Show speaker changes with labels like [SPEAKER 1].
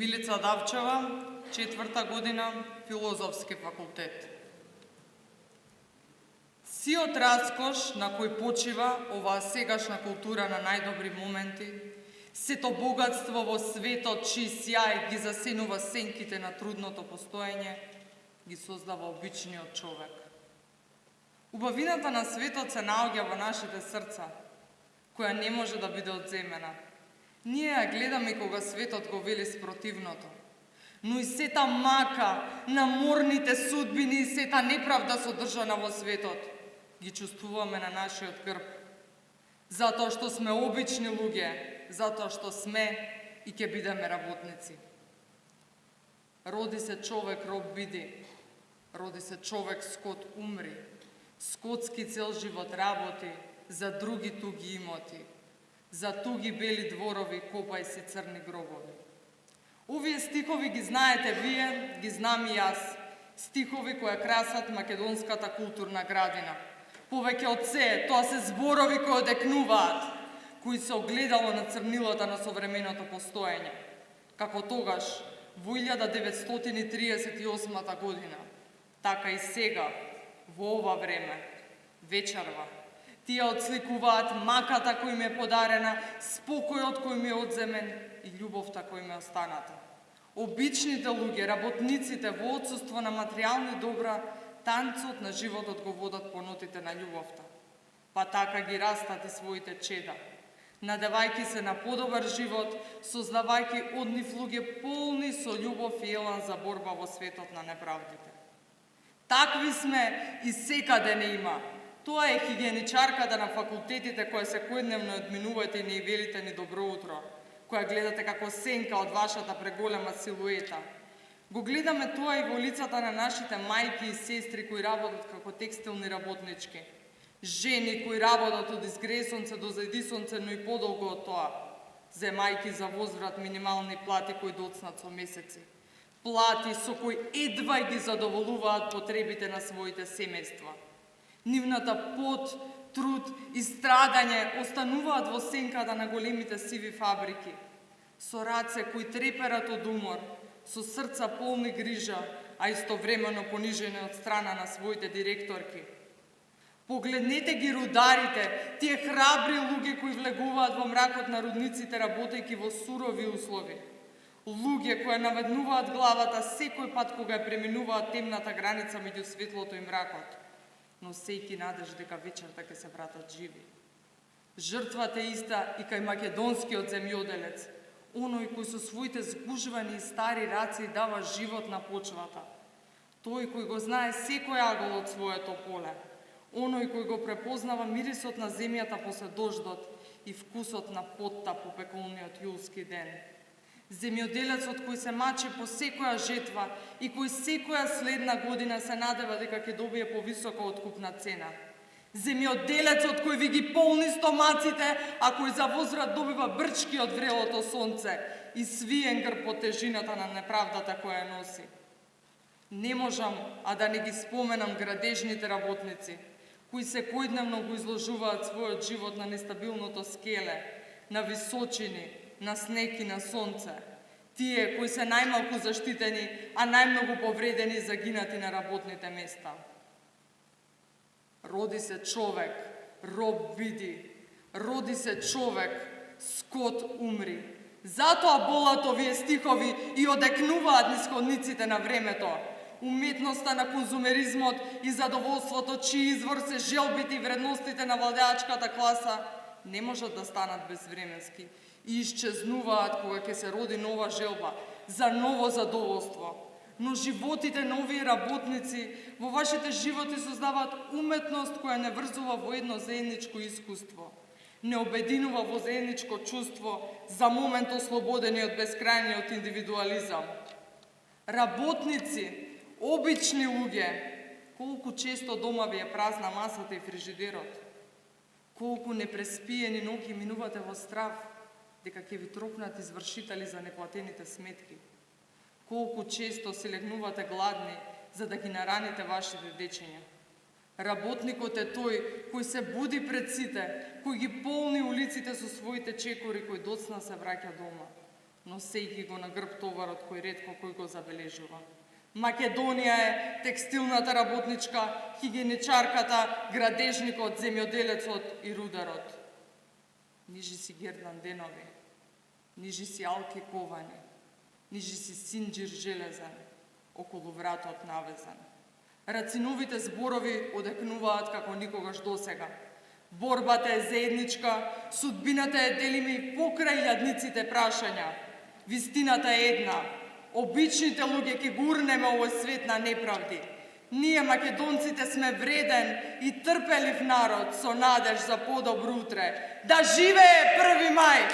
[SPEAKER 1] Милица Давчева, 4-та година, Филозофски факултет. Сиот раскош на кој почива оваа сегашна култура на најдобри моменти, сето богатство во светот чиј сјај ги засенува сенките на трудното постоење, ги создава обичниот човек. Убавината на светот се наоѓа во нашите срца, која не може да биде одземена. Ние ја гледаме кога светот го вели спротивното, но и сета мака на морните судбини и сета неправда содржана во светот ги чувствуваме на нашиот грб. Затоа што сме обични луѓе, затоа што сме и ќе бидеме работници. Роди се човек, роб биди. Роди се човек, скот умри. Скотски цел живот работи, за други туги имоти. За туги бели дворови, копај си црни гробови. Овие стихови ги знаете вие, ги знам и јас. Стихови кои красат македонската културна градина. Повеќе од се, тоа се зборови кои одекнуваат, кои се огледало на црнилата на современото постоење. Како тогаш, во 1938 година, така и сега, во ова време, вечерва. Тие отсликуваат маката кој ми е подарена, спокојот кој ми е одземен и љубовта кој ми е останата. Обичните луѓе, работниците во отсуство на материјални добра, танцот на животот го водат по нотите на љубовта. Па така ги растат и своите чеда, надевајќи се на подобар живот, создавајќи од нив луѓе полни со љубов и елан за борба во светот на неправдите. Такви сме и секаде не има. Тоа е хигиеничарката на факултетите која секојдневно одминувате и не велите ни добро утро, која гледате како сенка од вашата преголема силуета. Го гледаме тоа и во лицата на нашите мајки и сестри кои работат како текстилни работнички. Жени кои работат од изгресонце до зајдисонце, но и подолго од тоа. Земајки за возврат минимални плати кои доцнат со месеци. Плати со кои едва ги задоволуваат потребите на своите семејства. Нивната пот, труд и страдање остануваат во сенката на големите сиви фабрики, со раце кои треперат од умор, со срца полни грижа, а истовремено понижени од страна на своите директорки. Погледнете ги рударите, тие храбри луѓе кои влегуваат во мракот на рудниците работејќи во сурови услови. Луѓе кои наведнуваат главата секој пат кога ја преминуваат темната граница меѓу светлото и мракот, носејќи надеж дека вечерта ќе се вратат живи. Жртвата е иста и кај македонскиот земјоделец, оној кој со своите згужвани и стари раци дава живот на почвата. Тој кој го знае секој агол од своето поле, оној кој го препознава мирисот на земјата после дождот и вкусот на потта по пеколниот јулски ден. Земјоделецот кој се мачи по секоја жетва и кој секоја следна година се надева дека ќе добие повисока откупна цена. Земјоделецот кој ви ги полни стомаците, а кој за возврат добива брчки од врелото сонце и свиен грб од тежината на неправдата која носи. Не можам, а да не ги споменам градежните работници, кои секојдневно го изложуваат својот живот на нестабилното скеле, на височини, на снег и на сонце. Тие кои се најмалку заштитени, а најмногу повредени и загинати на работните места. Роди се човек, роб биди. Роди се човек, скот умри. Затоа болат овие стихови и одекнуваат низ ходниците на времето. Уметноста на конзумеризмот и задоволството, чиј извор се желбите и вредностите на владеачката класа, не можат да станат безвременски и исчезнуваат кога ќе се роди нова желба за ново задоволство. Но животите на овие работници во вашите животи создаваат уметност која не врзува во едно заедничко искуство, не обединува во заедничко чувство, за момент ослободени од бескрајниот индивидуализам. Работници, обични луѓе, колку често дома ви е празна масата и фрижидерот, колку непреспиени ноќи минувате во страв дека ќе ви тропнат извршители за неплатените сметки, колку често си легнувате гладни за да ги нараните вашите дечиња. Работникот е тој кој се буди пред сите, кој ги полни улиците со своите чекори, кој доцна се враќа дома. носейки го на грб товарот кој ретко кој го забележува. Македонија е текстилната работничка, хигиеничарката, градежникот, земјоделецот и рударот. Нижи си Гердан Денови, нижи си Алки Ковани, нижи си Синџир Железан, околу вратот навезан. Рациновите зборови одекнуваат како никогаш досега. Борбата е заедничка, судбината е делиме и покрај јадниците прашања. Вистината е една. Обичните луѓе ќе гурнеме овој свет на неправди. Ние, македонците, сме вреден и трпелив народ со надеж за подобро утре. Да живее 1. мај!